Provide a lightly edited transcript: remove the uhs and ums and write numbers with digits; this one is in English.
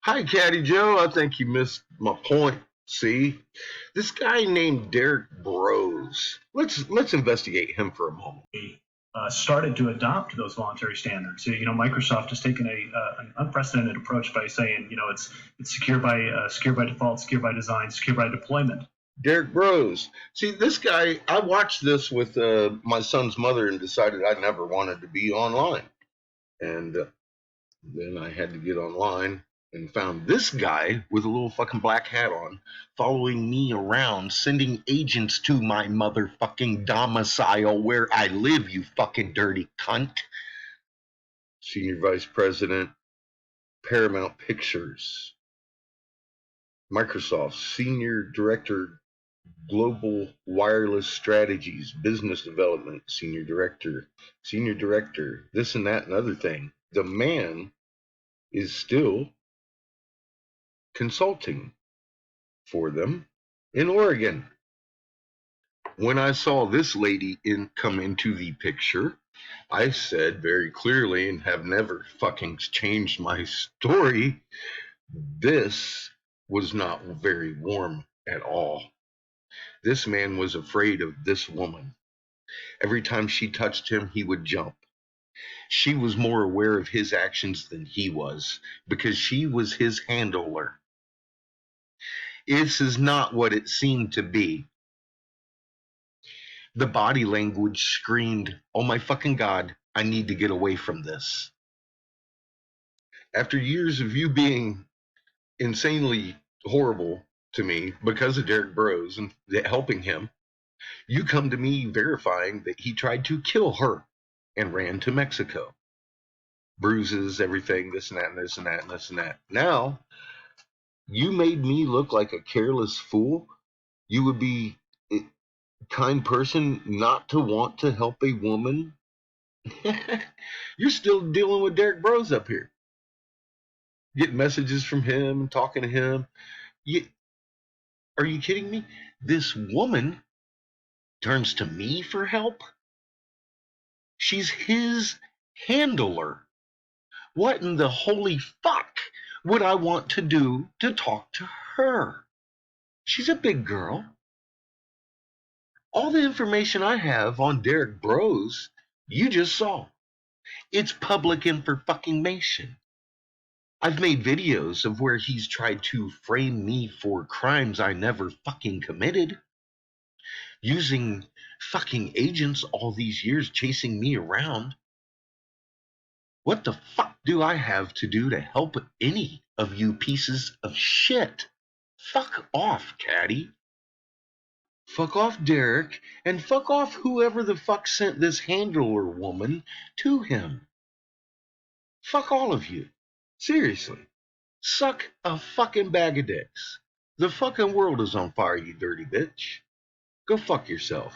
Hi, Caddy Joe. I think you missed my point. See, this guy named Derek Bros. Let's investigate him for a moment. Started to adopt those voluntary standards. Microsoft has taken an unprecedented approach by saying, it's secure by default, secure by design, secure by deployment. Derek Bros. See, this guy. I watched this with my son's mother and decided I never wanted to be online, and then I had to get online and found this guy with a little fucking black hat on, following me around, sending agents to my motherfucking domicile where I live, you fucking dirty cunt. Senior Vice President, Paramount Pictures. Microsoft, Senior Director, Global Wireless Strategies, Business Development, Senior Director, this and that and other thing. The man is still consulting for them in Oregon. When I saw this lady come into the picture, I said very clearly, and have never fucking changed my story, this was not very warm at all. This man was afraid of this woman. Every time she touched him, he would jump. She was more aware of his actions than he was because she was his handler. This is not what it seemed to be. The body language screamed, "Oh my fucking God, I need to get away from this." After years of you being insanely horrible to me because of Derek Bros and helping him, you come to me verifying that he tried to kill her and ran to Mexico. Bruises, everything, this and that, and this and that, and this and that. Now, you made me look like a careless fool. You would be a kind person not to want to help a woman. You're still dealing with Derek Bros up here. Getting messages from him and talking to him. Are you kidding me? This woman turns to me for help? She's his handler. What in the holy fuck would I want to do to talk to her? She's a big girl. All the information I have on Derek Bros, you just saw. It's public information. I've made videos of where he's tried to frame me for crimes I never fucking committed. Using fucking agents all these years chasing me around. What the fuck do I have to do to help any of you pieces of shit? Fuck off, Caddy. Fuck off, Derek, and fuck off whoever the fuck sent this handler woman to him. Fuck all of you. Seriously. Suck a fucking bag of dicks. The fucking world is on fire, you dirty bitch. Go fuck yourself.